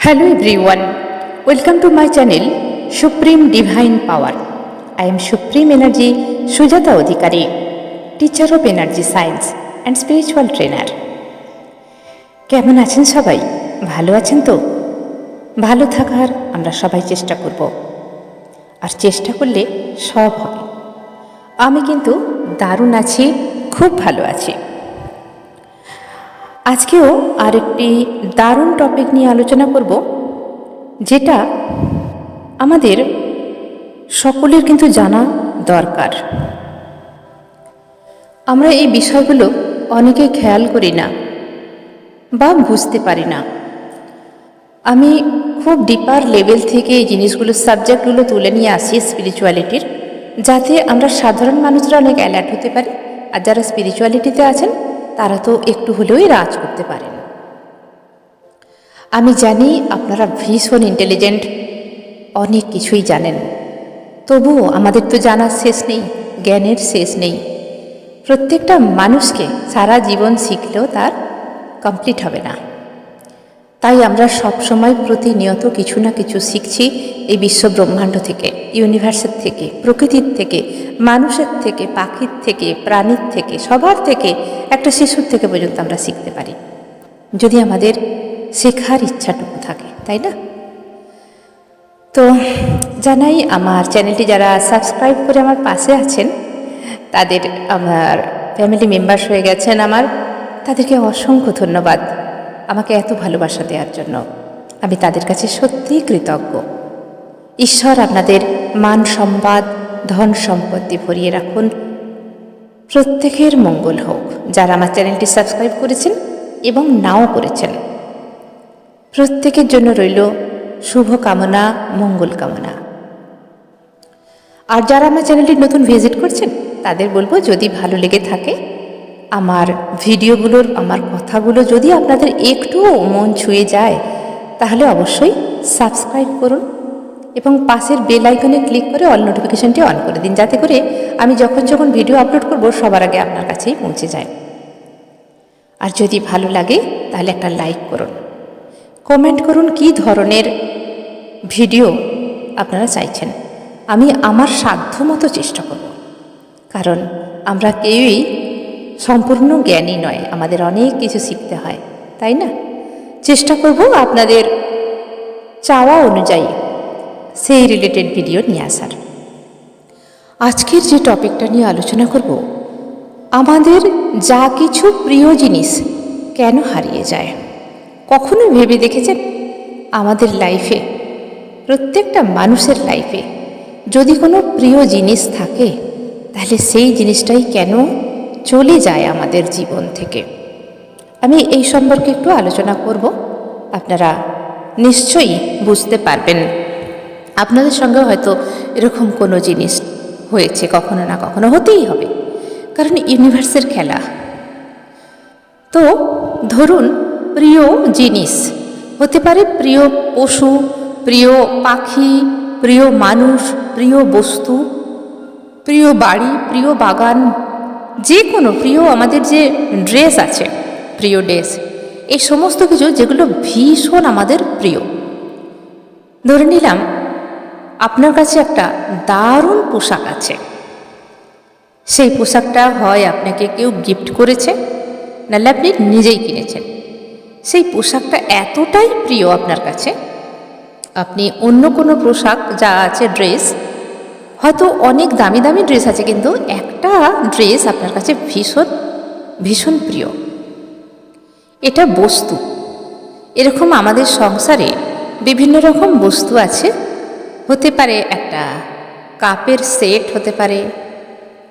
Hello everyone, welcome to my channel Supreme Divine Power. I am Supreme Energy Sujata Adhikari, teacher of Energy Science and Spiritual Trainer. কেমন আছেন সবাই? ভালো আছেন তো? ভালো থাকার আমরা সবাই চেষ্টা করব, আর চেষ্টা করলে সব হবে। আমি কিন্তু দারুণ আছি, খুব ভালো আছি। আজকেও আরেকটি দারুণ টপিক নিয়ে আলোচনা করব, যেটা আমাদের সকলের কিন্তু জানা দরকার। আমরা এই বিষয়গুলো অনেকে খেয়াল করি না বা বুঝতে পারি না। আমি খুব ডিপার লেভেল থেকে এই জিনিসগুলো সাবজেক্টগুলো তুলে নিয়ে আসি স্পিরিচুয়ালিটির, যাতে আমরা সাধারণ মানুষরা অনেক অ্যালার্ট হতে পারি, আর যারা স্পিরিচুয়ালিটিতে আছেন তারা তো একটু হলেও রাজ করতে পারেন। আমি জানি আপনারা ভীষণ ইন্টেলিজেন্ট, অনেক কিছুই জানেন, তবুও আমাদের তো জানার শেষ নেই, জ্ঞানের শেষ নেই। প্রত্যেকটা মানুষকে সারা জীবন শিখলেও তার কমপ্লিট হবে না। তাই আমরা সবসময় প্রতিনিয়ত কিছু না কিছু শিখছি এই বিশ্ব ব্রহ্মাণ্ড থেকে, ইউনিভার্সের থেকে, প্রকৃতির থেকে, মানুষের থেকে, পাখির থেকে, প্রাণীর থেকে, সবার থেকে, একটা শিশুর থেকে পর্যন্ত আমরা শিখতে পারি, যদি আমাদের শেখার ইচ্ছাটুকু থাকে, তাই না? তো জানাই, আমার চ্যানেলটি যারা সাবস্ক্রাইব করে আমার পাশে আছেন, তাদের আমার ফ্যামিলি মেম্বার্স হয়ে গেছেন আমার, তাদেরকে অসংখ্য ধন্যবাদ আমাকে এত ভালোবাসা দেওয়ার জন্য। আমি তাদের কাছে সত্যিই কৃতজ্ঞ। ঈশ্বর আপনাদের মান সম্পদ, ধন সম্পত্তি ভরিয়ে রাখুন, প্রত্যেকের মঙ্গল হোক। যারা আমার চ্যানেলটি সাবস্ক্রাইব করেছেন এবং নাও করেছেন, প্রত্যেকের জন্য রইল শুভ কামনা, মঙ্গল কামনা। আর যারা আমার চ্যানেলটি নতুন ভিজিট করছেন, তাদের বলবো, যদি ভালো লেগে থাকে আমার ভিডিওগুলোর, আমার কথাগুলো যদি আপনাদের একটুও মন ছুঁয়ে যায়, তাহলে অবশ্যই সাবস্ক্রাইব করুন এবং পাশের বেল আইকনে ক্লিক করে অল নোটিফিকেশনটি অন করে দিন, যাতে করে আমি যখন ভিডিও আপলোড করব সবার আগে আপনার কাছেই পৌঁছে যায়। আর যদি ভালো লাগে তাহলে একটা লাইক করুন, কমেন্ট করুন কী ধরনের ভিডিও আপনারা চাইছেন। আমি আমার সাধ্যমতো চেষ্টা করব, কারণ আমরা কেউই সম্পূর্ণ জ্ঞানী নয়, আমাদের অনেক কিছু শিখতে হয়, তাই না? চেষ্টা করব আপনাদের চাওয়া অনুযায়ী সেই রিলেটেড ভিডিও নিয়ে আসার। আজকের যে টপিকটা নিয়ে আলোচনা করব, আমাদের যা কিছু প্রিয় জিনিস কেন হারিয়ে যায়। কখনো ভেবে দেখেছেন আমাদের লাইফে, প্রত্যেকটা মানুষের লাইফে যদি কোনো প্রিয় জিনিস থাকে, তাহলে সেই জিনিসটাই কেন চলে যায় আমাদের জীবন থেকে? আমি এই সম্পর্কে একটু আলোচনা করব, আপনারা নিশ্চয়ই বুঝতে পারবেন। আপনাদের সঙ্গে হয়তো এরকম কোনো জিনিস হয়েছে, কখনো না কখনো হতেই হবে, কারণ ইউনিভার্সের খেলা। তো ধরুন, প্রিয় জিনিস হতে পারে প্রিয় পশু, প্রিয় পাখি, প্রিয় মানুষ, প্রিয় বস্তু, প্রিয় বাড়ি, প্রিয় বাগান, যে কোনো প্রিয়, আমাদের যে ড্রেস আছে, প্রিয় ড্রেস, এই সমস্ত কিছু যেগুলো ভীষণ আমাদের প্রিয়। ধরে নিলাম আপনার কাছে একটা দারুণ পোশাক আছে, সেই পোশাকটা হয় আপনাকে কেউ গিফট করেছে, নাহলে আপনি নিজেই কিনেছেন। সেই পোশাকটা এতটাই প্রিয় আপনার কাছে, আপনি অন্য কোনো পোশাক যা আছে, ড্রেস, হয়তো অনেক দামি দামি ড্রেস আছে, কিন্তু একটা ড্রেস আপনার কাছে ভীষণ ভীষণ প্রিয়। এটা বস্তু। এরকম আমাদের সংসারে বিভিন্ন রকম বস্তু আছে। হতে পারে একটা কাপের সেট, হতে পারে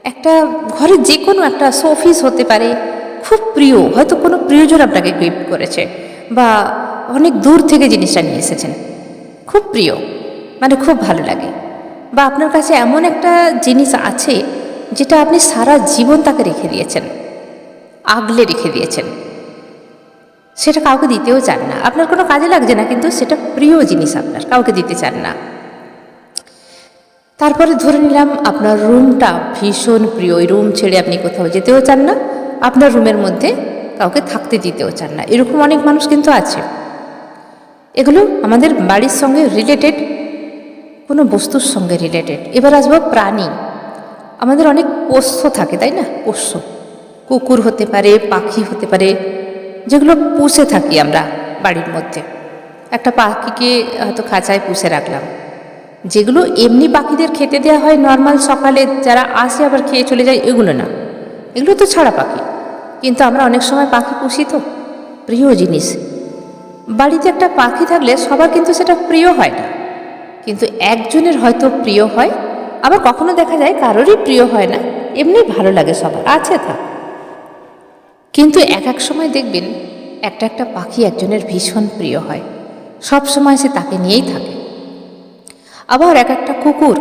একটা ঘরের যে কোনো একটা শোপিস হতে পারে, খুব প্রিয়, হয়তো কোনো প্রিয়জন আপনাকে গিফট করেছে, বা অনেক দূর থেকে জিনিসটা নিয়ে এসেছেন, খুব প্রিয়, মানে খুব ভালো লাগে। বা আপনার কাছে এমন একটা জিনিস আছে যেটা আপনি সারা জীবন তাকে রেখে দিয়েছেন, আগলে রেখে দিয়েছেন, সেটা কাউকে দিতেও চান না, আপনার কোনো কাজে লাগছে না, কিন্তু সেটা প্রিয় জিনিস, আপনার কাউকে দিতে চান না। তারপরে ধরে নিলাম আপনার রুমটা ভীষণ প্রিয়, ওই রুম ছেড়ে আপনি কোথাও যেতেও চান না, আপনার রুমের মধ্যে কাউকে থাকতে দিতেও চান না, এরকম অনেক মানুষ কিন্তু আছে। এগুলো আমাদের বাড়ির সঙ্গে রিলেটেড, কোনো বস্তুর সঙ্গে রিলেটেড। এবার আসবো প্রাণী। আমাদের অনেক পোষ্য থাকে, তাই না? পোষ্য কুকুর হতে পারে, পাখি হতে পারে, যেগুলো পুষে থাকি আমরা বাড়ির মধ্যে। একটা পাখিকে হয়তো খাঁচায় পুষে রাখলাম, যেগুলো এমনি পাখিদের খেতে দেওয়া হয় নর্মাল, সকালে যারা আসে আবার খেয়ে চলে যায়, এগুলো না, এগুলো তো ছাড়া পাখি। কিন্তু আমরা অনেক সময় পাখি পুষি, তো প্রিয় জিনিস। বাড়িতে একটা পাখি থাকলে সবার কিন্তু সেটা প্রিয় হয় না, কিন্তু একজনের হয়তো প্রিয় হয়, আবার কখনো দেখা যায় কারোরই প্রিয় হয় না, এমনি ভালো লাগে সবার, আছে থাক। কিন্তু এক এক সময় দেখবেন একটা একটা পাখি একজনের ভীষণ প্রিয় হয়, সব সময় সে তাকে নিয়েই থাকে। আবার এক একটা কুকুর,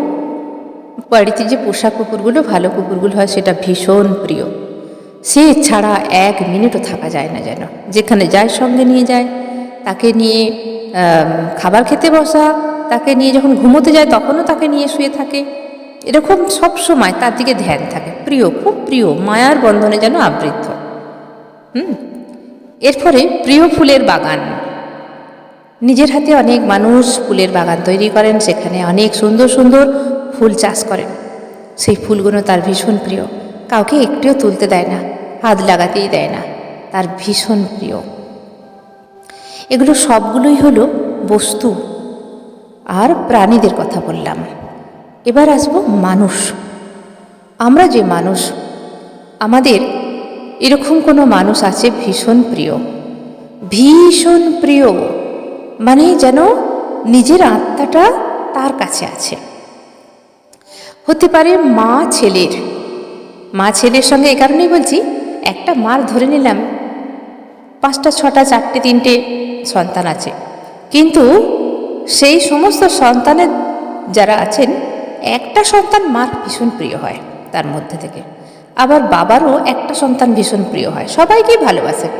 বাড়িতে যে পোষা কুকুরগুলো, ভালো কুকুরগুলো হয়, সেটা ভীষণ প্রিয়, সে ছাড়া এক মিনিটও থাকা যায় না, যেন যেখানে যায় সঙ্গে নিয়ে যায়, তাকে নিয়ে খাবার খেতে বসা, তাকে নিয়ে যখন ঘুমোতে যায় তখনও তাকে নিয়ে শুয়ে থাকে, এরকম সব সময় তার দিকে ধ্যান থাকে, প্রিয়, খুব প্রিয়, মায়ার বন্ধনে যেন আবৃত। এরপরে প্রিয় ফুলের বাগান। নিজের হাতে অনেক মানুষ ফুলের বাগান তৈরি করেন, সেখানে অনেক সুন্দর সুন্দর ফুল চাষ করেন, সেই ফুলগুলো তার ভীষণ প্রিয়, কাউকে একটিও তুলতে দেয় না, হাত লাগাতেই দেয় না, তার ভীষণ প্রিয়। এগুলো সবগুলোই হলো বস্তু আর প্রাণীদের কথা বললাম। এবার আসবো মানুষ। আমরা যে মানুষ, আমাদের এরকম কোনো মানুষ আছে ভীষণ প্রিয়, ভীষণ প্রিয়, মানে যেন নিজের আত্মাটা তার কাছে আছে। হতে পারে মা ছেলের, মা ছেলের সঙ্গে এ কারণেই বলছি, একটা মার ধরে নিলাম 5টা 6টা 4টে 3টে সন্তান আছে, কিন্তু সেই সমস্ত সন্তানের যারা আছেন, একটা সন্তান মার ভীষণ প্রিয় হয় তার মধ্যে থেকে, আবার বাবারও একটা সন্তান ভীষণ প্রিয় হয়, সবাইকেই ভালোবাসেন,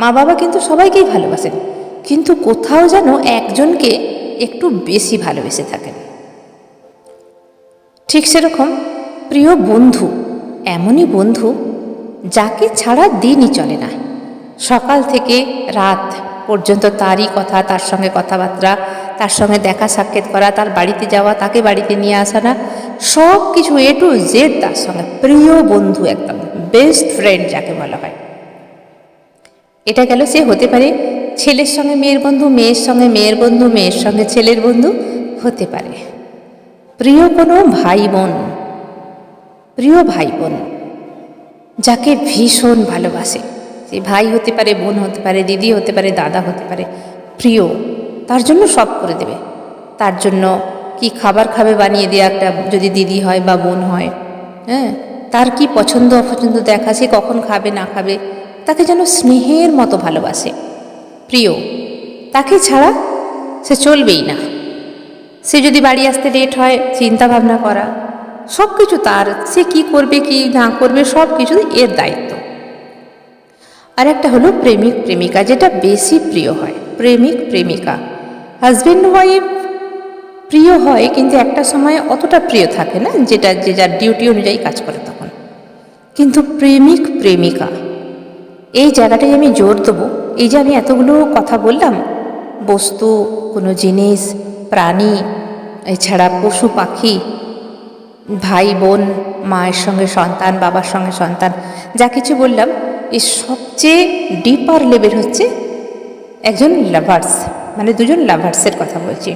মা বাবা কিন্তু সবাইকেই ভালোবাসেন, কিন্তু কোথাও যেন একজনকে একটু বেশি ভালোবেসে থাকেন। ঠিক সেরকম প্রিয় বন্ধু, এমনই বন্ধু যাকে ছাড়া দিনই চলে না, সকাল থেকে রাত পর্যন্ত তারই কথা, তার সঙ্গে কথাবার্তা, তার সঙ্গে দেখা সাক্ষাৎ করা, তার বাড়িতে যাওয়া, তাকে বাড়িতে নিয়ে আসা, না সব কিছু A to Z তার সঙ্গে, প্রিয় বন্ধু, একদম বেস্ট ফ্রেন্ড যাকে বলা হয়। এটা গেল, সে হতে পারে ছেলের সঙ্গে মেয়ের বন্ধু, মেয়ের সঙ্গে মেয়ের বন্ধু, মেয়ের সঙ্গে ছেলের বন্ধু, হতে পারে প্রিয় কোনো ভাই বোন, প্রিয় ভাই বোন যাকে ভীষণ ভালোবাসে, সে ভাই হতে পারে, বোন হতে পারে, দিদি হতে পারে, দাদা হতে পারে, প্রিয়, তার জন্য সব করে দেবে, তার জন্য কি খাবার খাবে বানিয়ে দেওয়া, একটা যদি দিদি হয় বা বোন হয়, হ্যাঁ, তার কি পছন্দ অপছন্দ দেখা, সে কখন খাবে না খাবে, তাকে যেন স্নেহের মতো ভালোবাসে, প্রিয়, তাকে ছাড়া সে চলবেই না। সে যদি বাড়ি আসতে লেট হয়, চিন্তা ভাবনা করা, সব কিছু তার, সে কি করবে কি না করবে সব কিছু এর দায়িত্ব। আর একটা হলো প্রেমিক প্রেমিকা, যেটা বেশি প্রিয় হয়, প্রেমিক প্রেমিকা, হাজব্যান্ড ওয়াইফ প্রিয় হয়, কিন্তু একটা সময় অতটা প্রিয় থাকে না, যেটা যে যার ডিউটি অনুযায়ী কাজ করে তখন। কিন্তু প্রেমিক প্রেমিকা, এই জায়গাটাই আমি জোর দেবো। এই যে আমি এতগুলো কথা বললাম, বস্তু, কোনো জিনিস, প্রাণী, এছাড়া পশু পাখি, ভাই বোন, মায়ের সঙ্গে সন্তান, বাবার সঙ্গে সন্তান, যা কিছু বললাম, এর সবচেয়ে ডিপার লেভেল হচ্ছে একজন লাভার্স, মানে দুজন লাভার্সের কথা বলছি,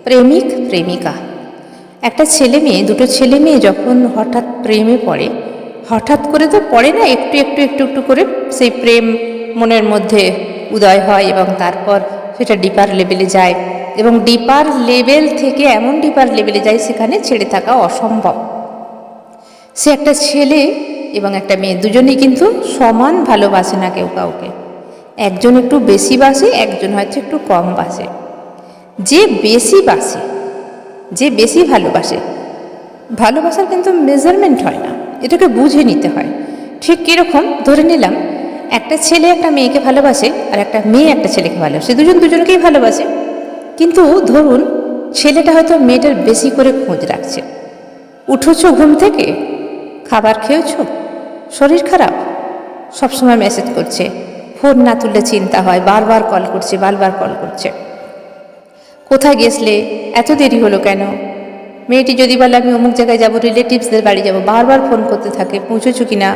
প্রেমিক প্রেমিকা। একটা ছেলে মেয়ে, দুটো ছেলে মেয়ে যখন হঠাৎ প্রেমে পড়ে, হঠাৎ করে তো পড়ে না, একটু একটু একটু একটু করে সেই প্রেম মনের মধ্যে উদয় হয়, এবং তারপর সেটা ডিপার লেভেলে যায়, এবং ডিপার লেভেল থেকে এমন ডিপার লেভেলে যায় সেখানে ছেড়ে থাকা অসম্ভব। সে একটা ছেলে এবং একটা মেয়ে, দুজনেই কিন্তু সমান ভালোবাসে না কেউ কাউকে, একজন একটু বেশি বাসে, একজন হয়তো একটু কম বাসে। যে বেশি বাসে, যে বেশি ভালোবাসে, ভালোবাসার কিন্তু মেজারমেন্ট হয় না, এটাকে বুঝে নিতে হয়। ঠিক কীরকম, ধরে নিলাম একটা ছেলে একটা মেয়েকে ভালোবাসে, আর একটা মেয়ে একটা ছেলেকে ভালোবাসে, দুজন দুজনকেই ভালোবাসে, কিন্তু ধরুন ছেলেটা হয়তো মেয়েটার বেশি করে খোঁজ রাখছে, উঠেছো ঘুম থেকে, খাবার খেয়েছো, শরীর খারাপ, সবসময় মেসেজ করছে, ফোন না তুললে চিন্তা হয়, বারবার কল করছে, বারবার কল করছে, কোথায় গেছলে, এত দেরি হলো কেন? মেয়েটি যদি বলে আমি অমুক জায়গায় যাব, রিলেটিভসদের বাড়ি যাব, বারবার ফোন করতে থাকে, পৌঁছেছো কি না,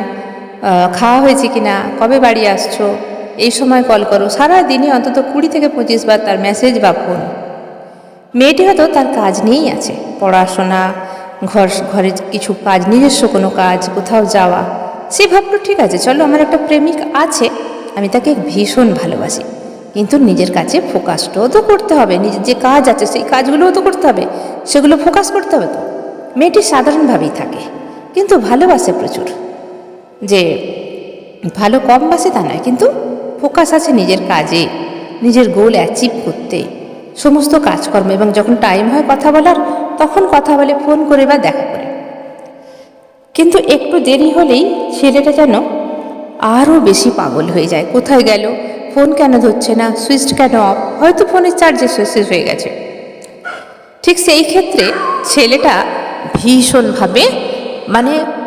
খাওয়া হয়েছে কি না, কবে বাড়ি আসছো, এই সময় কল করো। সারা দিনে অন্তত 20 থেকে 25 বার তার মেসেজ বা ফোন। মেয়েটি হয়তো তার কাজ নিয়েই আছে, পড়াশোনা, ঘরে কিছু কাজ, নিজস্ব কোনো কাজ, কোথাও যাওয়া। সে ভাবলো ঠিক আছে, চলো আমার একটা প্রেমিক আছে, আমি তাকে ভীষণ ভালোবাসি, কিন্তু নিজের কাছে ফোকাসটাও তো করতে হবে, নিজের যে কাজ আছে সেই কাজগুলোও তো করতে হবে, সেগুলো ফোকাস করতে হবে তো। মেয়েটি সাধারণভাবেই থাকে, কিন্তু ভালোবাসে প্রচুর। যে ভালো কম বাসে তা নয়, কিন্তু ফোকাস আছে নিজের কাজে, নিজের গোল অ্যাচিভ করতে, সমস্ত কাজকর্ম। এবং যখন টাইম হয় কথা বলার, তখন কথা বলে, ফোন করে বা দেখা করে। কিন্তু একটু দেরি হলেই ছেলেটা যেন আরও বেশি পাগল হয়ে যায়। কোথায় গেল, ফোন কেন ধরছে না, সুইচ কেন অফ, হয়তো ফোনের চার্জে শেষ হয়ে গেছে। ঠিক সেই ক্ষেত্রে ছেলেটা ভীষণভাবে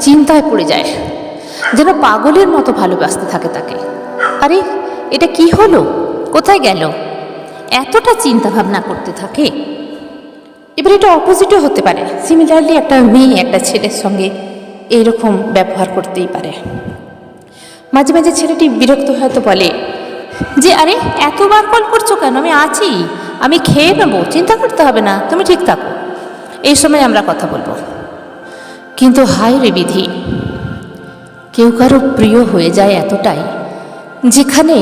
চিন্তায় পড়ে যায়, যেন পাগলের মতো ভালোবাসতে থাকে তাকে। আরে এটা কি হলো, কোথায় গেল, এতটা চিন্তা ভাবনা করতে থাকে। এবার এটা অপোজিটও হতে পারে। সিমিলারলি একটা মেয়ে একটা ছেলের সঙ্গে এইরকম ব্যবহার করতেই পারে। মাঝে মাঝে ছেলেটি বিরক্ত হয়তো বলে যে আরে এতবার কল করছো কেন, আমি আছি, আমি খেয়ে নেবো, চিন্তা করতে হবে না, তুমি ঠিক থাকো, এই সময় আমরা কথা বলবো। কিন্তু হায় রে বিধি, কেউ কারো প্রিয় হয়ে যায় এতটাই, যেখানে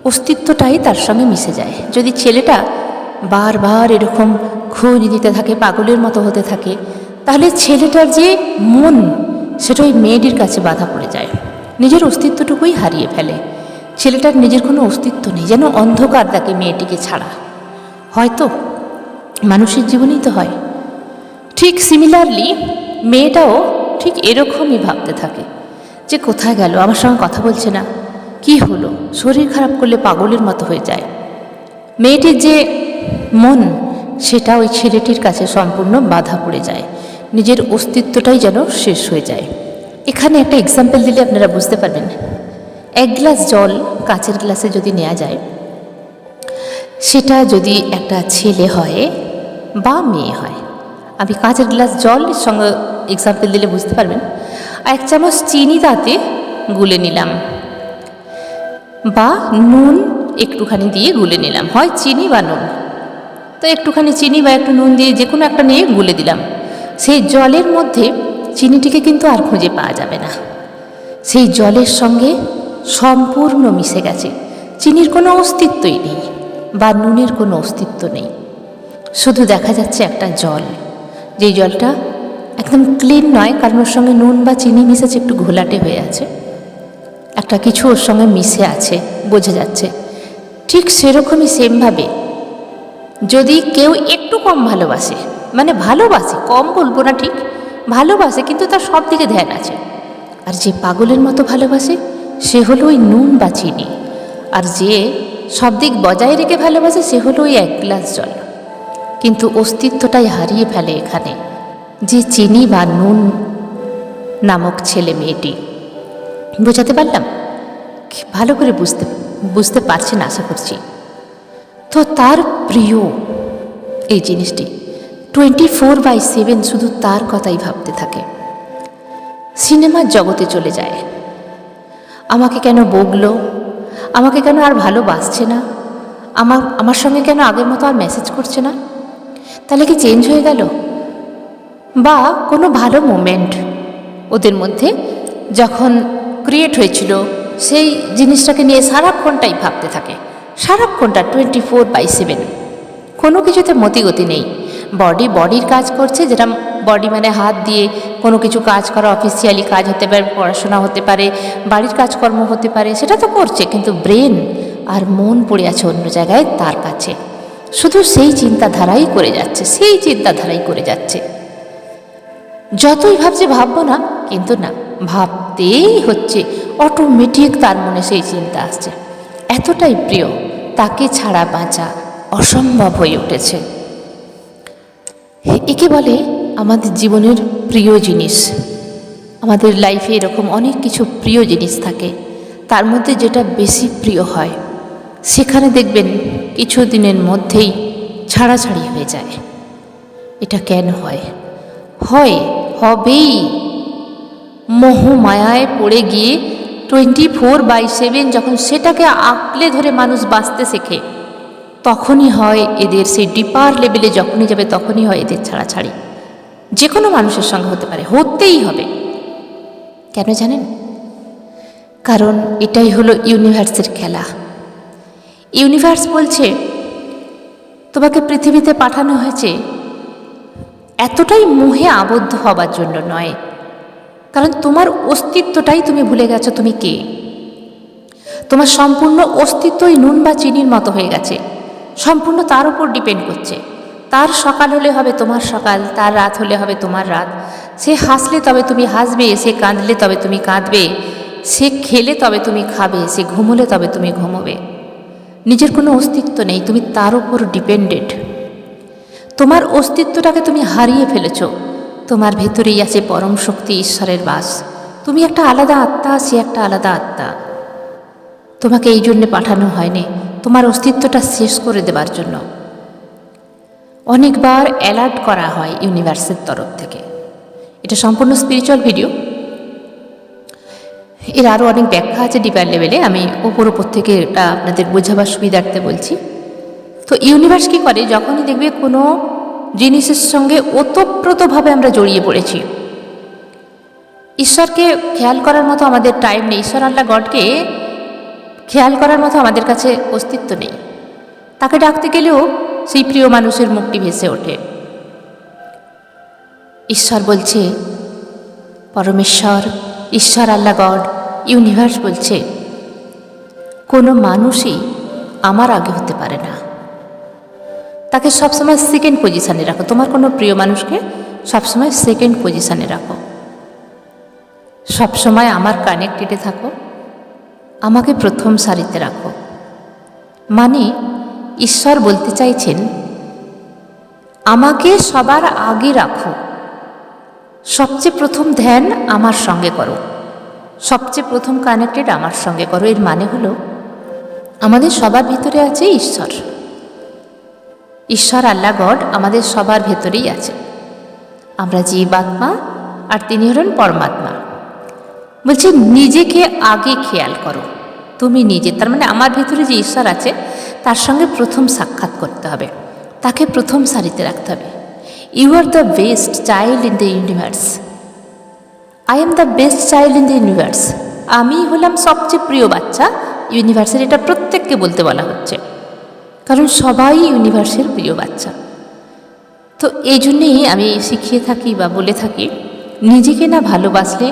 অস্তিত্বটাই তার সঙ্গে মিশে যায়। যদি ছেলেটা বারবার এরকম খোঁজ দিতে থাকে, পাগলের মতো হতে থাকে, তাহলে ছেলেটার যে মন, সেটা ওই মেয়েটির কাছে বাধা পড়ে যায়, নিজের অস্তিত্বটুকুই হারিয়ে ফেলে। ছেলেটার নিজের কোনো অস্তিত্ব নেই, যেন অন্ধকার তাকে মেয়েটিকে ছাড়া। হয়তো মানুষের জীবনেই তো হয়। ঠিক সিমিলারলি মেয়েটাও ঠিক এরকমই ভাবতে থাকে যে কোথায় গেল, আমার সঙ্গে কথা বলছে না, কি হলো, শরীর খারাপ করলে পাগলের মতো হয়ে যায়। মেয়েটির যে মন, সেটা ওই ছেলেটির কাছে সম্পূর্ণ বাধা পড়ে যায়, নিজের অস্তিত্বটাই যেন শেষ হয়ে যায়। এখানে একটা এক্সাম্পল দিলে আপনারা বুঝতে পারবেন। এক গ্লাস জল কাচের গ্লাসে যদি নেওয়া যায়, সেটা যদি একটা ছেলে হয় বা মেয়ে হয়, আমি কাচের গ্লাস জলের সঙ্গে এক্সাম্পল দিলে বুঝতে পারবেন। 1 চামচ চিনি তাতে গুলে নিলাম, বা নুন একটুখানি দিয়ে গুলে নিলাম, হয় চিনি বা নুন, তো একটুখানি চিনি বা একটু নুন দিয়ে যে কোনো একটা নিয়ে গুলে দিলাম। সেই জলের মধ্যে চিনিটিকে কিন্তু আর খুঁজে পাওয়া যাবে না, সেই জলের সঙ্গে সম্পূর্ণ মিশে গেছে, চিনির কোনো অস্তিত্বই নেই বা নুনের কোনো অস্তিত্ব নেই, শুধু দেখা যাচ্ছে একটা জল, যেই জলটা একদম ক্লিন নয়, কারণ ওর সঙ্গে নুন বা চিনি মিশেছে, একটু ঘোলাটে হয়ে আছে, একটা কিছু ওর সঙ্গে মিশে আছে, বোঝা যাচ্ছে। ঠিক সেরকমই সেমভাবে যদি কেউ একটু কম ভালোবাসে, ভালোবাসে, কম বলবো না, ঠিক ভালোবাসে, কিন্তু তার সব দিকে ধ্যান আছে, আর যে পাগলের মতো ভালোবাসে সে হলো ওই নুন বা চিনি, আর যে সব দিক বজায় রেখে ভালোবাসে সে হলো ওই 1 গ্লাস জল। কিন্তু অস্তিত্বটাই হারিয়ে ফেলে এখানে যে চিনি বা নুন নামক ছেলে মেয়েটি। বোঝাতে পারলাম? ভালো করে বুঝতে পারছেন আশা করছি। তো তার প্রিয় এই জিনিসটি 24/7 শুধু তার কথাই ভাবতে থাকে, সিনেমার জগতে চলে যায়। আমাকে কেন বকলো, আমাকে কেন আর ভালোবাসছে না, আমার সঙ্গে কেন আগের মতো আর মেসেজ করছে না, তাহলে কি চেঞ্জ হয়ে গেল? বা কোনো ভালো মোমেন্ট ওদের মধ্যে যখন ক্রিয়েট হয়েছিল, সেই জিনিসটাকে নিয়ে সারাক্ষণটাই ভাবতে থাকে, সারাক্ষণটা 24/7, কোনো কিছুতে মতিগতি নেই। বডির কাজ করছে, যেটা বডি হাত দিয়ে কোনো কিছু কাজ করা, অফিসিয়ালি কাজ হতে পারে, পড়াশোনা হতে পারে, বাড়ির কাজকর্ম হতে পারে, সেটা তো করছে, কিন্তু ব্রেন আর মন পড়ে আছে অন্য জায়গায় তার কাছে, শুধু সেই চিন্তাধারাই করে যাচ্ছে। যতই ভাবছে ভাববো না, কিন্তু না, ভাবতেই হচ্ছে, অটোমেটিক তার মনে সেই চিন্তা আসছে। এতটাই প্রিয়, তাকে ছাড়া বাঁচা অসম্ভব হয়ে উঠেছে। একে বলে আমাদের জীবনের প্রিয় জিনিস। আমাদের লাইফে এরকম অনেক কিছু প্রিয় জিনিস থাকে, তার মধ্যে যেটা বেশি প্রিয় হয়, সেখানে দেখবেন কিছু দিনের মধ্যেই ছাড়াছাড়ি হয়ে যায়। এটা কেন হয়? হবেই। মোহমায়ায় পড়ে গিয়ে 24/7 যখন সেটাকে আঁকড়ে ধরে মানুষ বাঁচতে শেখে, তখনই হয় এদের, সেই ডিপার লেভেলে যখনই যাবে তখনই হয় এদের ছাড়াছাড়ি। যে কোনো মানুষের সঙ্গে হতে পারে, হতেই হবে। কেন জানেন? কারণ এটাই হলো ইউনিভার্সের খেলা। ইউনিভার্স বলছে তোমাকে পৃথিবীতে পাঠানো হয়েছে এতটাই মোহে আবদ্ধ হবার জন্য নয়, কারণ তোমার অস্তিত্বটাই তুমি ভুলে গেছো তুমি কে। তোমার সম্পূর্ণ অস্তিত্বই নুন বা চিনির মতো হয়ে গেছে, সম্পূর্ণ তার উপর ডিপেন্ড করছে। তার সকাল হলে হবে তোমার সকাল, তার রাত হলে হবে তোমার রাত। সে হাসলে তবে তুমি হাসবে, সে কাঁদলে তবে তুমি কাঁদবে, সে খেলে তবে তুমি খাবে, সে ঘুমোলে তবে তুমি ঘুমোবে। নিজের কোনো অস্তিত্ব নেই, তুমি তার উপর ডিপেন্ডেড। তোমার অস্তিত্বটাকে তুমি হারিয়ে ফেলেছ। তোমার ভেতরেই আছে পরম শক্তি, ঈশ্বরের বাস। তুমি একটা আলাদা আত্মা, সে একটা আলাদা আত্মা। তোমাকে এই জন্যে পাঠানো হয়নি তোমার অস্তিত্বটা শেষ করে দেবার জন্য। অনেকবার অ্যালার্ট করা হয় ইউনিভার্সের তরফ থেকে। এটা সম্পূর্ণ স্পিরিচুয়াল ভিডিও, এর আরও অনেক ব্যাখ্যা আছে ডিপার লেভেলে। আমি ওপর থেকে এটা আপনাদের বোঝাবার সুবিধার্থে বলছি। তো ইউনিভার্স কী করে, যখনই দেখবে কোনো জিনিসের সঙ্গে ওতপ্রোতভাবে আমরা জড়িয়ে পড়েছি, ঈশ্বরকে খেয়াল করার মতো আমাদের টাইম নেই, ঈশ্বর আল্লাহ গডকে খেয়াল করার মতো আমাদের কাছে অস্তিত্ব নেই। তাকে ডাকতে গেলেও সেই প্রিয় মানুষের মুখটি ভেসে ওঠে। ঈশ্বর বলছে, পরমেশ্বর, ঈশ্বর আল্লাহ গড, ইউনিভার্স বলছে কোনো মানুষই আমার আগে হতে পারে না। তাকে সবসময় সেকেন্ড পজিশানে রাখো। তোমার কোনো প্রিয় মানুষকে সবসময় সেকেন্ড পজিশানে রাখো। সবসময় আমার কানেক্টেডে থাকো, আমাকে প্রথম সারিতে রাখো। মানে ঈশ্বর বলতে চাইছেন আমাকে সবার আগে রাখো, সবচেয়ে প্রথম ধ্যান আমার সঙ্গে করো, সবচেয়ে প্রথম কানেক্টেড আমার সঙ্গে করো। এর মানে হলো আমাদের সবার ভিতরে আছে ঈশ্বর। ঈশ্বর আল্লাহ গড আমাদের সবার ভেতরেই আছে। আমরা জীবাত্মা আর তিনি হলেন পরমাত্মা। বলছে নিজেকে আগে খেয়াল করো, তুমি নিজে। তার মানে আমার ভিতরে যে ঈশ্বর আছে তার সঙ্গে প্রথম সাক্ষাৎ করতে হবে, তাকে প্রথম সারিতে রাখতে হবে। You are the best child in the universe. I am the best child in the universe. আমি হলাম সবচেয়ে প্রিয় বাচ্চা ইউনিভার্সের। এটা প্রত্যেককে বলতে বলা হচ্ছে, কারণ সবাই ইউনিভার্সের প্রিয় বাচ্চা। তো এই জন্যেই আমি শিখিয়ে থাকি বা বলে থাকি, নিজেকে না ভালোবাসলে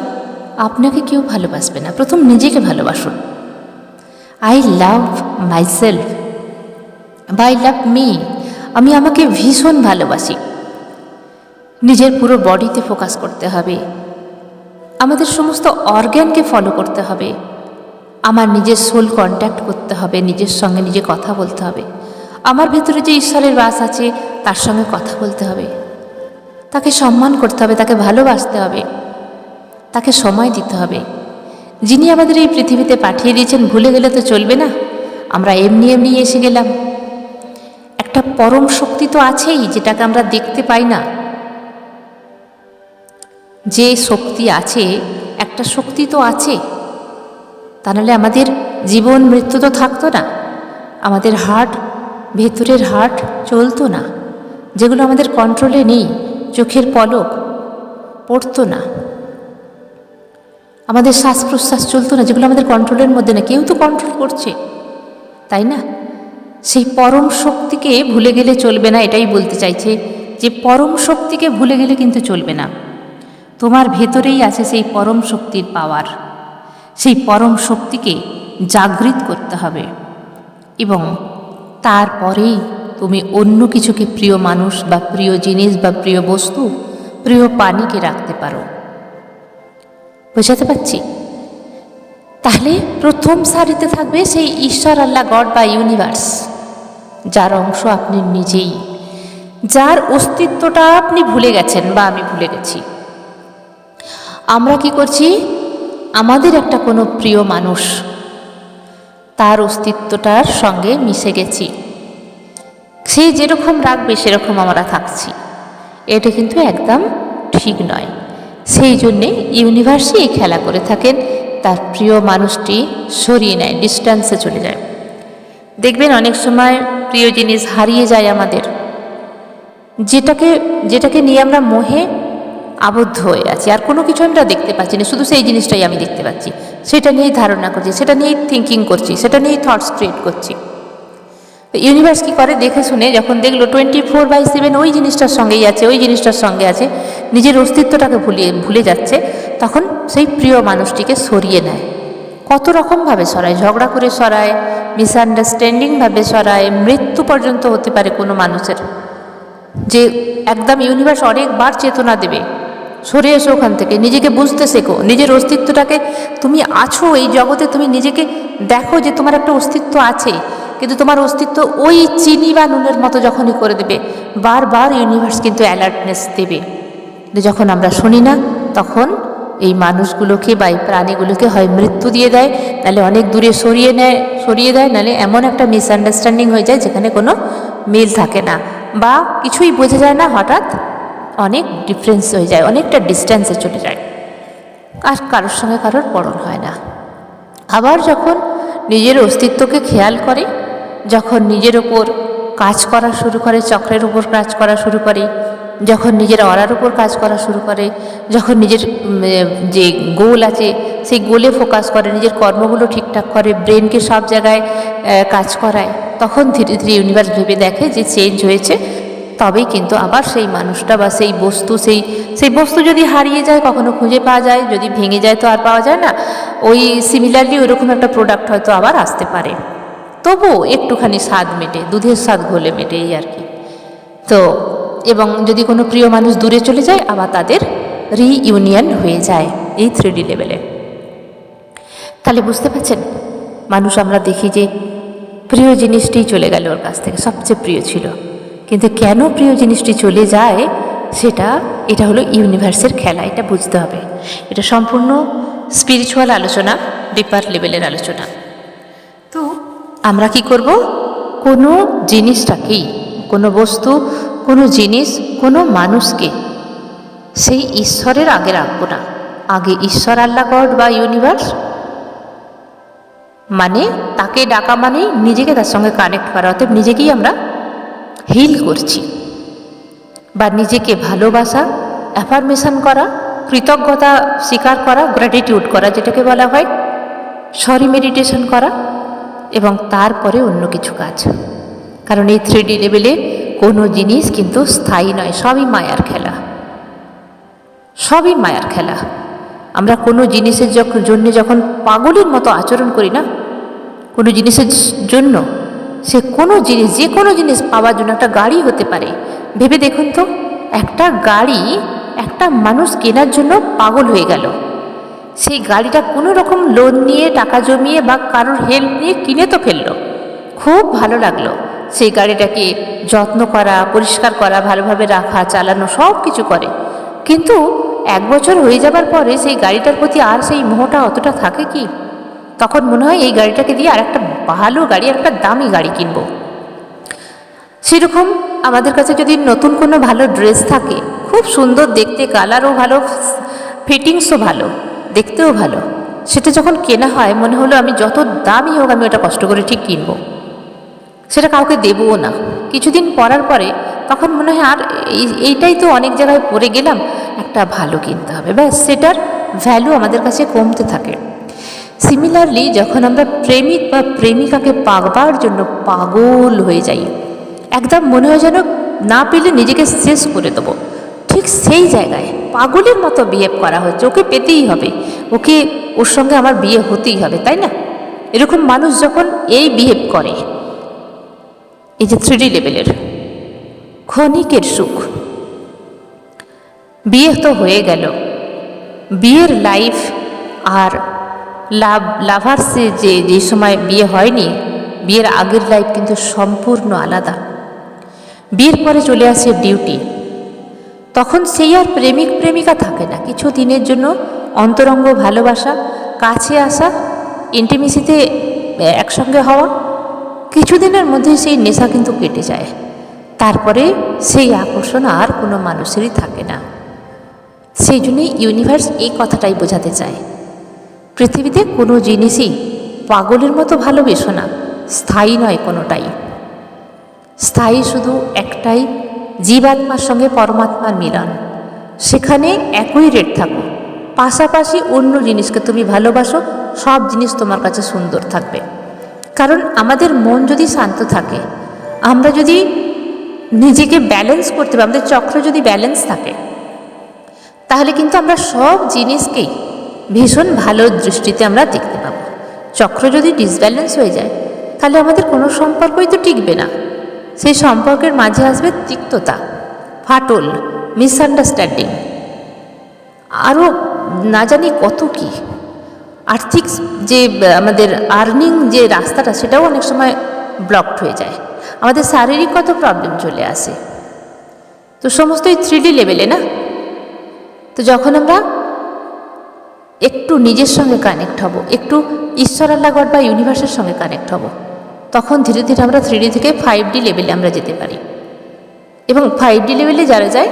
আপনাকে কেউ ভালোবাসবে না। প্রথম নিজেকে ভালোবাসুন। I love myself, I love me. আমি আমাকে ভীষণ ভালোবাসি। নিজের পুরো বডিতে ফোকাস করতে হবে, আমাদের সমস্ত অর্গ্যানকে ফলো করতে হবে, আমার নিজের সোল কন্ট্যাক্ট করতে হবে, নিজের সঙ্গে নিজে কথা বলতে হবে। আমার ভেতরে যে ঈশ্বরের বাস আছে তার সঙ্গে কথা বলতে হবে, তাকে সম্মান করতে হবে, তাকে ভালোবাসতে হবে, তাকে সময় দিতে হবে। যিনি আমাদের এই পৃথিবীতে পাঠিয়ে দিয়েছেন ভুলে গেলে তো চলবে না। আমরা এমনি এমনি এসে গেলাম। একটা পরম শক্তি তো আছেই, যেটাকে আমরা দেখতে পাই না। যে শক্তি আছে, একটা শক্তি তো আছে, তা নাহলে আমাদের জীবন মৃত্যু তো থাকতো না। আমাদের হার্ট, ভেতরের হার্ট চলতো না, যেগুলো আমাদের কন্ট্রোলে নেই। চোখের পলক পড়তো না, আমাদের শ্বাস প্রশ্বাস চলতো না, যেগুলো আমাদের কন্ট্রোলের মধ্যে না। কেউ তো কন্ট্রোল করছে, তাই না? সেই পরম শক্তিকে ভুলে গেলে চলবে না। এটাই বলতে চাইছে যে পরম শক্তিকে ভুলে গেলে কিন্তু চলবে না। তোমার ভেতরেই আছে সেই পরম শক্তির পাওয়ার। সেই পরম শক্তিকে জাগৃত করতে হবে, এবং তারপরেই তুমি অন্য কিছুকে, প্রিয় মানুষ বা প্রিয় জিনিস বা প্রিয় বস্তু, প্রিয় পানিকে রাখতে পারো। বোঝাতে পারছি? তাহলে প্রথম সারিতে থাকবে সেই ঈশ্বর আল্লাহ গড বা ইউনিভার্স, যার অংশ আপনি নিজেই, যার অস্তিত্বটা আপনি ভুলে গেছেন বা আমি ভুলে গেছি। আমরা কি করছি? আমাদের একটা কোনো প্রিয় মানুষ, তার অস্তিত্বটার সঙ্গে মিশে গেছি। সে যেরকম রাখবে সেরকম আমরা থাকছি, এটা কিন্তু একদম ঠিক নয়। সেই জন্যে ইউনিভার্সই এই খেলা করে থাকেন, তার প্রিয় মানুষটি সরিয়ে নেয়, ডিস্ট্যান্সে চলে যায়। দেখবেন অনেক সময় প্রিয় জিনিস হারিয়ে যায় আমাদের, যেটাকে নিয়ে আমরা মোহে আবদ্ধ হয়ে আছি, আর কোনো কিছু আমরা দেখতে পাচ্ছি না, শুধু সেই জিনিসটাই আমি দেখতে পাচ্ছি, সেটা নিয়েই ধারণা করছি, সেটা নিয়েই থিঙ্কিং করছি, সেটা নিয়েই থটস ক্রিয়েট করছি। ইউনিভার্স কী করে, দেখে শুনে যখন দেখলো 24/7 ওই জিনিসটার সঙ্গেই আছে, ওই জিনিসটার সঙ্গে আছে, নিজের অস্তিত্বটাকে ভুলে যাচ্ছে, তখন সেই প্রিয় মানুষটিকে সরিয়ে নেয়। কত রকমভাবে সরায়, ঝগড়া করে সরায়, মিসআন্ডারস্ট্যান্ডিংভাবে সরায়, মৃত্যু পর্যন্ত হতে পারে কোনো মানুষের, যে একদম ইউনিভার্স অনেকবার চেতনা দেবে, সরে এসো ওখান থেকে, নিজেকে বুঝতে শেখো, নিজের অস্তিত্বটাকে, তুমি আছো এই জগতে, তুমি নিজেকে দেখো যে তোমার একটা অস্তিত্ব আছে, কিন্তু তোমার অস্তিত্ব ওই চিনি বা নুনের মতো যখনই করে দেবে, বারবার ইউনিভার্স কিন্তু অ্যালার্টনেস দেবে। যখন আমরা শুনি না, তখন এই মানুষগুলোকে বা এই প্রাণীগুলোকে হয় মৃত্যু দিয়ে দেয়, নাহলে অনেক দূরে সরিয়ে দেয়, নাহলে এমন একটা মিসআন্ডারস্ট্যান্ডিং হয়ে যায় যেখানে কোনো মিল থাকে না, বা কিছুই বোঝা যায় না, হঠাৎ অনেক ডিফারেন্স হয়ে যায়, অনেকটা ডিস্ট্যান্সে চলে যায়, আর কারোর সঙ্গে কারোর পরণ হয় না। আবার যখন নিজের অস্তিত্বকে খেয়াল করে, যখন নিজের ওপর কাজ করা শুরু করে, চক্রের উপর কাজ করা শুরু করে, যখন নিজের অরার উপর কাজ করা শুরু করে, যখন নিজের যে গোল আছে সেই গোলে ফোকাস করে, নিজের কর্মগুলো ঠিকঠাক করে, ব্রেনকে সব জায়গায় কাজ করায়, তখন ধীরে ধীরে ইউনিভার্স ভেবে দেখে যে চেঞ্জ হয়েছে, তবেই কিন্তু আবার সেই মানুষটা বা সেই বস্তু যদি হারিয়ে যায়, কখনো খুঁজে পাওয়া যায়, যদি ভেঙে যায় তো আর পাওয়া যায় না, ওই সিমিলারলি ওইরকম একটা প্রোডাক্ট হয়তো আবার আসতে পারে, তবুও একটুখানি স্বাদ মেটে, দুধের স্বাদ ঘোলে মেটে, এই আর কি। তো এবং যদি কোনো প্রিয় মানুষ দূরে চলে যায়, আবার তাদের রিইউনিয়ন হয়ে যায় এই 3D লেভেলে। তাহলে বুঝতে পারছেন, মানুষ আমরা দেখি যে প্রিয় জিনিসটিই চলে গেল ওর কাছ থেকে, সবচেয়ে প্রিয় ছিল, কিন্তু কেন প্রিয় জিনিসটি চলে যায়, এটা হলো ইউনিভার্সের খেলা, এটা বুঝতে হবে। এটা সম্পূর্ণ স্পিরিচুয়াল আলোচনা, ডিপার লেভেলের আলোচনা। তো আমরা কি করব, কোনো জিনিসটাকেই, কোনো বস্তু, কোনো জিনিস, কোনো মানুষকে সেই ঈশ্বরের আগে রাখবো না। আগে ঈশ্বর, আল্লাহ, গড বা ইউনিভার্স, মানে তাকে ডাকা মানেই নিজেকে তার সঙ্গে কানেক্ট করা, অর্থাৎ নিজেকেই আমরা হিল করছি, বা নিজেকে ভালোবাসা, অ্যাফার্মেশন করা, কৃতজ্ঞতা স্বীকার করা, গ্র্যাটিটিউড করা যেটাকে বলা হয়, সরি মেডিটেশন করা, এবং তারপরে অন্য কিছু কাজ। কারণ এই 3D লেভেলে কোনো জিনিস কিন্তু স্থায়ী নয়, সবই মায়ার খেলা, সবই মায়ার খেলা। আমরা কোনো জিনিসের জন্য যখন পাগলের মতো আচরণ করি না, কোনো জিনিসের জন্য, সে কোনো জিনিস, যে কোনো জিনিস পাওয়ার জন্য, একটা গাড়ি হতে পারে, ভেবে দেখুন তো, একটা গাড়ি একটা মানুষ কেনার জন্য পাগল হয়ে গেল, সেই গাড়িটা কোনো রকম লোন নিয়ে, টাকা জমিয়ে বা কারোর হেল্প নিয়ে কিনে তো ফেললো, খুব ভালো লাগলো, সেই গাড়িটাকে যত্ন করা, পরিষ্কার করা, ভালোভাবে রাখা, চালানো, সব কিছু করে, কিন্তু 1 বছর হয়ে যাবার পরে সেই গাড়িটার প্রতি আর সেই মোহটা অতটা থাকে কি? তখন মনে হয় এই গাড়িটাকে দিয়ে আর একটা ভালো গাড়ি, আর একটা দামি গাড়ি কিনবো। সেরকম আমাদের কাছে যদি নতুন কোনো ভালো ড্রেস থাকে, খুব সুন্দর দেখতে, কালারও ভালো, ফিটিংসও ভালো, দেখতেও ভালো, সেটা যখন কেনা হয় মনে হলো আমি যত দামই হোক আমি ওটা কষ্ট করে ঠিক কিনবো, সেটা কাউকে দেবও না। কিছুদিন পরার পরে তখন মনে হয় আর এইটাই তো অনেক জায়গায় পরে গেলাম, একটা ভালো কিনতে হবে, ব্যাস, সেটার ভ্যালু আমাদের কাছে কমতে থাকে। সিমিলারলি যখন আমরা প্রেমিক বা প্রেমিকাকে পাবার জন্য পাগল হয়ে যাই, একদম মনে হয় যেন না পেলে নিজেকে শেষ করে দেবো, ঠিক সেই জায়গায় পাগলের মতো বিহেভ করা হচ্ছে, ওকে পেতেই হবে, ওর সঙ্গে আমার বিয়ে হতেই হবে, তাই না? এরকম মানুষ যখন এই বিহেভ করে, এই যে 3D লেভেলের ক্ষণিকের সুখ, বিয়ে তো হয়ে গেল, বিয়ের লাইফ আর লাভার্সে যে সময় বিয়ে হয়নি, বিয়ের আগের লাইফ কিন্তু সম্পূর্ণ আলাদা। বিয়ের পরে চলে আসে ডিউটি, তখন সেই আর প্রেমিক প্রেমিকা থাকে না, কিছু দিনের জন্য অন্তরঙ্গ ভালোবাসা, কাছে আসা, ইন্টিমেসিতে একসঙ্গে হওয়া, কিছুদিনের মধ্যেই সেই নেশা কিন্তু কেটে যায়, তারপরে সেই আকর্ষণ আর কোনো মানুষেরই থাকে না। সেই জন্যই ইউনিভার্স এই কথাটাই বোঝাতে চায়, পৃথিবীতে কোনো জিনিসই পাগলের মতো ভালোবেসো না, স্থায়ী নয় কোনোটাই। স্থায়ী শুধু একটাই, জীবাত্মার সঙ্গে পরমাত্মার মিলন। সেখানে একই রেট থাকো, পাশাপাশি অন্য জিনিসকে তুমি ভালোবাসো, সব জিনিস তোমার কাছে সুন্দর থাকবে। কারণ আমাদের মন যদি শান্ত থাকে, আমরা যদি নিজেকে ব্যালেন্স করতে পারি, আমাদের চক্র যদি ব্যালেন্স থাকে, তাহলে কিন্তু আমরা সব জিনিসকেই ভীষণ ভালো দৃষ্টিতে আমরা দেখতে পাবো। চক্র যদি ডিসব্যালেন্স হয়ে যায়, তাহলে আমাদের কোনো সম্পর্কই তো টিকবে না। সেই সম্পর্কের মাঝে আসবে তিক্ততা, ফাটল, মিসআন্ডারস্ট্যান্ডিং, আরও না জানি কত কি। আর্থিক যে আমাদের আর্নিং যে রাস্তাটা, সেটাও অনেক সময় ব্লকড হয়ে যায়। আমাদের শারীরিক কত প্রবলেম চলে আসে। তো সমস্তই 3D লেভেলে না। তো যখন আমরা একটু নিজের সঙ্গে কানেক্ট হব, একটু ঈশ্বর, আল্লাহ, গড বা ইউনিভার্সের সঙ্গে কানেক্ট হব, তখন ধীরে ধীরে আমরা 3D থেকে 5D লেভেলে আমরা যেতে পারি। এবং 5D লেভেলে যারা যায়,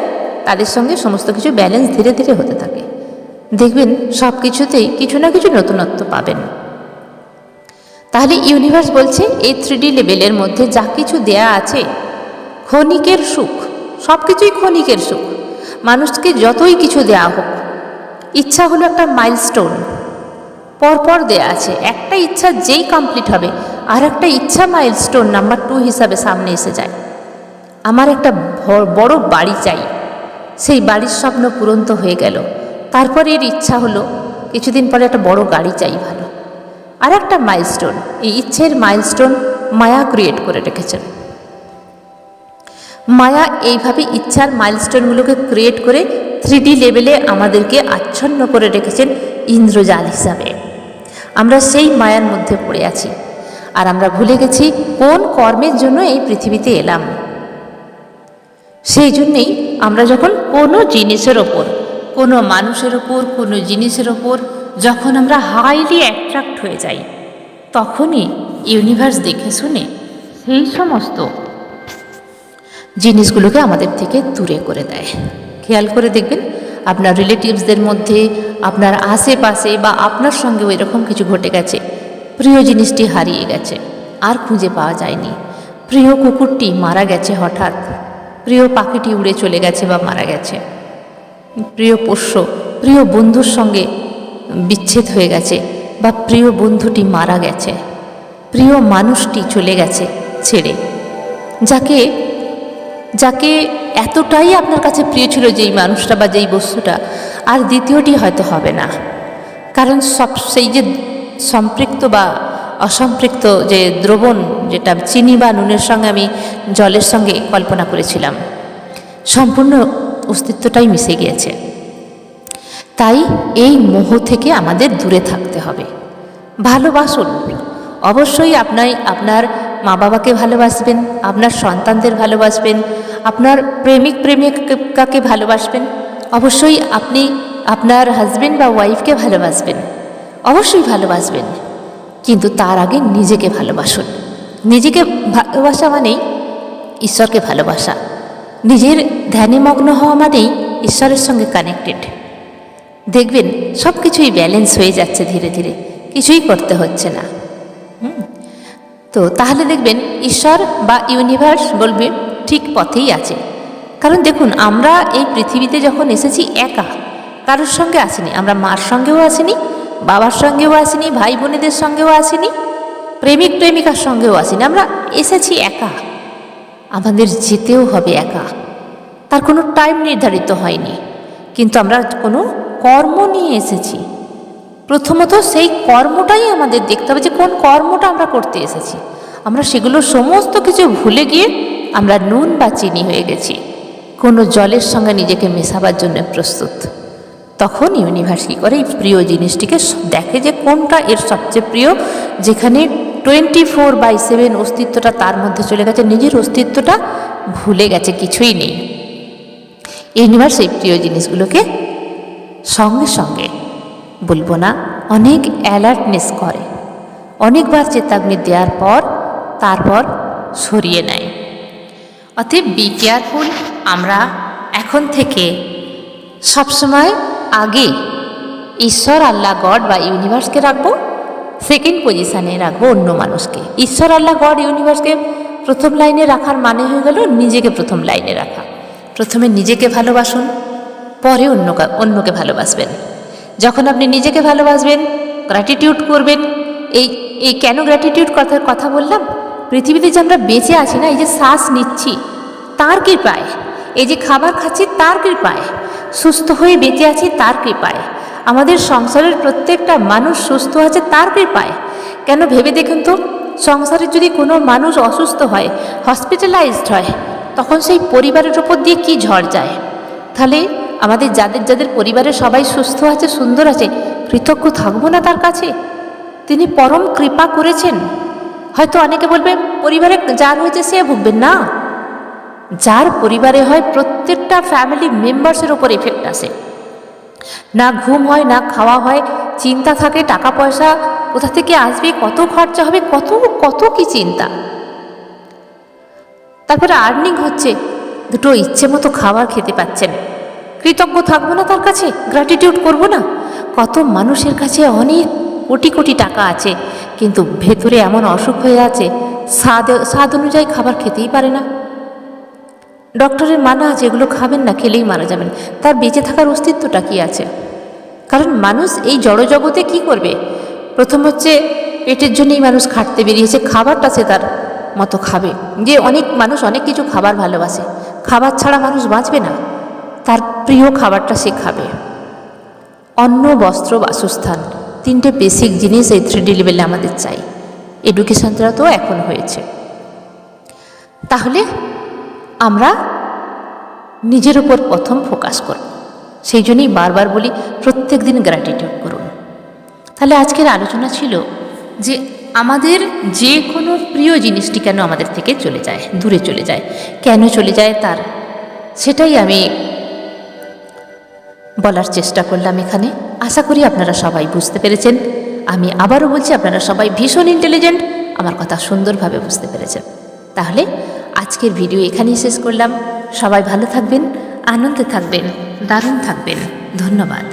তাদের সঙ্গে সমস্ত কিছু ব্যালেন্স ধীরে ধীরে হতে থাকে। দেখবেন সব কিছুতেই কিছু না কিছু নতুনত্ব পাবেন। তাহলে ইউনিভার্স বলছে এই 3D লেভেলের মধ্যে যা কিছু দেয়া আছে, ক্ষণিকের সুখ, সব কিছুই ক্ষণিকের সুখ। মানুষকে যতই কিছু দেয়া হোক, ইচ্ছা হলো একটা মাইলস্টোন, পরপর দেয়া আছে। একটা ইচ্ছা যেই কমপ্লিট হবে, আর একটা ইচ্ছা মাইলস্টোন নাম্বার 2 হিসাবে সামনে এসে যায়। আমার একটা বড় বাড়ি চাই, সেই বাড়ির স্বপ্ন পূরণ তো হয়ে গেল। তারপরে এর ইচ্ছা হলো কিছুদিন পরে একটা বড় গাড়ি চাই ভালো, আর একটা মাইলস্টোন। এই ইচ্ছের মাইলস্টোন মায়া ক্রিয়েট করে রেখেছেন। মায়া এইভাবে ইচ্ছার মাইলস্টোনগুলোকে ক্রিয়েট করে 3D লেভেলে আমাদেরকে আচ্ছন্ন করে রেখেছেন ইন্দ্রজাল হিসাবে। আমরা সেই মায়ার মধ্যে পড়ে আছি, আর আমরা ভুলে গেছি কোন কর্মের জন্য এই পৃথিবীতে এলাম। সেই জন্যেই আমরা যখন কোনো জিনিসের ওপর, কোনো মানুষের ওপর, কোনো জিনিসের ওপর যখন আমরা হাইলি অ্যাট্রাক্ট হয়ে যাই, তখনই ইউনিভার্স দেখে শুনে সেই সমস্ত জিনিসগুলোকে আমাদের থেকে দূরে করে দেয়। খেয়াল করে দেখবেন, আপনার রিলেটিভসদের মধ্যে, আপনার আশেপাশে বা আপনার সঙ্গে ওই রকম কিছু ঘটে গেছে। প্রিয় জিনিসটি হারিয়ে গেছে, আর খুঁজে পাওয়া যায়নি। প্রিয় কুকুরটি মারা গেছে হঠাৎ, প্রিয় পাখিটি উড়ে চলে গেছে বা মারা গেছে, প্রিয় পোষ্য, প্রিয় বন্ধুর সঙ্গে বিচ্ছেদ হয়ে গেছে, বা প্রিয় বন্ধুটি মারা গেছে, প্রিয় মানুষটি চলে গেছে ছেড়ে, যাকে যাকে এতটাই আপনার কাছে প্রিয় ছিল যেই মানুষটা বা যেই বস্তুটা, আর দ্বিতীয়টি হয়তো হবে না। কারণ সব সেই যে সম্পৃক্ত বা অসম্পৃক্ত যে দ্রবণ, যেটা চিনি বা নুনের সঙ্গে আমি জলের সঙ্গে কল্পনা করেছিলাম, সম্পূর্ণ অস্তিত্বটাই মিশে গিয়েছে। তাই এই মোহ থেকে আমাদের দূরে থাকতে হবে। ভালোবাসুন, অবশ্যই আপনার মা বাবাকে ভালোবাসবেন, আপনার সন্তানদের ভালোবাসবেন, আপনার প্রেমিক প্রেমিকাকে ভালোবাসবেন, অবশ্যই আপনি আপনার হাজবেন্ড বা ওয়াইফকে ভালোবাসবেন, অবশ্যই ভালোবাসবেন। কিন্তু তার আগে নিজেকে ভালোবাসুন। নিজেকে ভালোবাসা মানেই ঈশ্বরকে ভালোবাসা। নিজের ধ্যানে মগ্ন হওয়া মানেই ঈশ্বরের সঙ্গে কানেক্টেড। দেখবেন সব কিছুই ব্যালেন্স হয়ে যাচ্ছে ধীরে ধীরে, কিছুই করতে হচ্ছে না। তো তাহলে দেখবেন ঈশ্বর বা ইউনিভার্স বলবে ঠিক পথেই আছে। কারণ দেখুন, আমরা এই পৃথিবীতে যখন এসেছি একা, কারোর সঙ্গে আসিনি। আমরা মার সঙ্গেও আসিনি, বাবার সঙ্গেও আসিনি, ভাই বোনেদের সঙ্গেও আসিনি, প্রেমিক প্রেমিকার সঙ্গেও আসিনি। আমরা এসেছি একা, আমাদের যেতেও হবে একা। তার কোনো টাইম নির্ধারিত হয়নি, কিন্তু আমরা কোনো কর্ম নিয়ে এসেছি। প্রথমত সেই কর্মটাই আমাদের দেখতে হবে, যে কোন কর্মটা আমরা করতে এসেছি। আমরা সেগুলো সমস্ত কিছু ভুলে গিয়ে আমরা নুন বা চিনি হয়ে গেছি, কোনো জলের সঙ্গে নিজেকে মেশাবার জন্য প্রস্তুত। তখন ইউনিভার্স কী করে, এই প্রিয় জিনিসটিকে দেখে যে কোনটা এর সবচেয়ে প্রিয়, যেখানে 24/7 অস্তিত্বটা তার মধ্যে চলে গেছে, নিজের অস্তিত্বটা ভুলে গেছে, কিছুই নেই। ইউনিভার্স এই প্রিয় জিনিসগুলোকে সঙ্গে সঙ্গে, বলবো না, অনেক অ্যালার্টনেস করে, অনেকবার চেতাগ্নি দেওয়ার পর তারপর সরিয়ে নেয়। অতএব বি কেয়ারফুল। আমরা এখন থেকে সবসময় আগে ঈশ্বর, আল্লাহ, গড বা ইউনিভার্সকে রাখবো, সেকেন্ড পজিশানে রাখবো অন্য মানুষকে। ঈশ্বর, আল্লাহ, গড, ইউনিভার্সকে প্রথম লাইনে রাখার মানে হয়ে গেল নিজেকে প্রথম লাইনে রাখা। প্রথমে নিজেকে ভালোবাসুন, পরে অন্যকে ভালোবাসবেন। যখন আপনি নিজেকে ভালোবাসবেন, গ্র্যাটিটিউড করবেন। এই কেন গ্র্যাটিটিউড কথা বললাম? পৃথিবীতে যে আমরা বেঁচে আছি না, এই যে শ্বাস নিচ্ছি তার কৃপায়, এই যে খাবার খাচ্ছি তার কৃপায়, সুস্থ হয়ে বেঁচে আছি তার কৃপায়, আমাদের সংসারের প্রত্যেকটা মানুষ সুস্থ আছে তার কৃপায়। কেন ভেবে দেখুন তো, সংসারে যদি কোনো মানুষ অসুস্থ হয়, হসপিটালাইজড হয়, তখন সেই পরিবারের ওপর দিয়ে কী ঝড় যায়। তাহলে আমাদের যাদের পরিবারে সবাই সুস্থ আছে, সুন্দর আছে, কৃতজ্ঞ থাকবো না তার কাছে? তিনি পরম কৃপা করেছেন। হয়তো অনেকে বলবে পরিবারে যার হয়েছে সে ভুগবেন না, যার পরিবারে হয় প্রত্যেকটা ফ্যামিলি মেম্বার্সের ওপর এফেক্ট আসে। না ঘুম হয়, না খাওয়া হয়, চিন্তা থাকে, টাকা পয়সা কোথা থেকে আসবে, কত খরচা হবে, কত কত কি চিন্তা। তারপরে আর্নিং হচ্ছে, দুটো ইচ্ছে মতো খাবার খেতে পাচ্ছেন, কৃতজ্ঞ থাকবো না তার কাছে? গ্র্যাটিটিউড করবো না? কত মানুষের কাছে অনেক কোটি কোটি টাকা আছে, কিন্তু ভেতরে এমন অসুখ হয়ে আছে, স্বাদ অনুযায়ী খাবার খেতেই পারে না। ডক্টরের মানা আছে এগুলো খাবেন না, খেলেই মারা যাবেন। তার বেঁচে থাকার অস্তিত্বটা কি আছে? কারণ মানুষ এই জড়জগতে কি করবে? প্রথম হচ্ছে পেটের জন্যই মানুষ খাটতে বেরিয়েছে, খাবারটা সে তার মতো খাবে। যে অনেক মানুষ অনেক কিছু খাবার ভালোবাসে, খাবার ছাড়া মানুষ বাঁচবে না, তার প্রিয় খাবারটা সে খাবে। অন্ন, বস্ত্র, বাসস্থান, তিনটে বেসিক জিনিস এই 3D লেভেলে আমাদের চাই। এডুকেশনটা তো এখন হয়েছে। তাহলে আমরা নিজের উপর প্রথম ফোকাস করব। সেই জন্যই বারবার বলি প্রত্যেক দিন গ্র্যাটিটিউড করুন। তাহলে আজকের আলোচনা ছিল যে আমাদের যে কোনো প্রিয় জিনিসটি কেন আমাদের থেকে চলে যায়, দূরে চলে যায়, কেন চলে যায় তার সেটাই আমি বলার চেষ্টা করলাম এখানে। আশা করি আপনারা সবাই বুঝতে পেরেছেন। আমি আবারও বলছি, আপনারা সবাই ভীষণ ইন্টেলিজেন্ট, আমার কথা সুন্দরভাবে বুঝতে পেরেছেন। তাহলে আজকের ভিডিও এখানেই শেষ করলাম। সবাই ভালো থাকবেন, আনন্দে থাকবেন, দারুণ থাকবেন। ধন্যবাদ।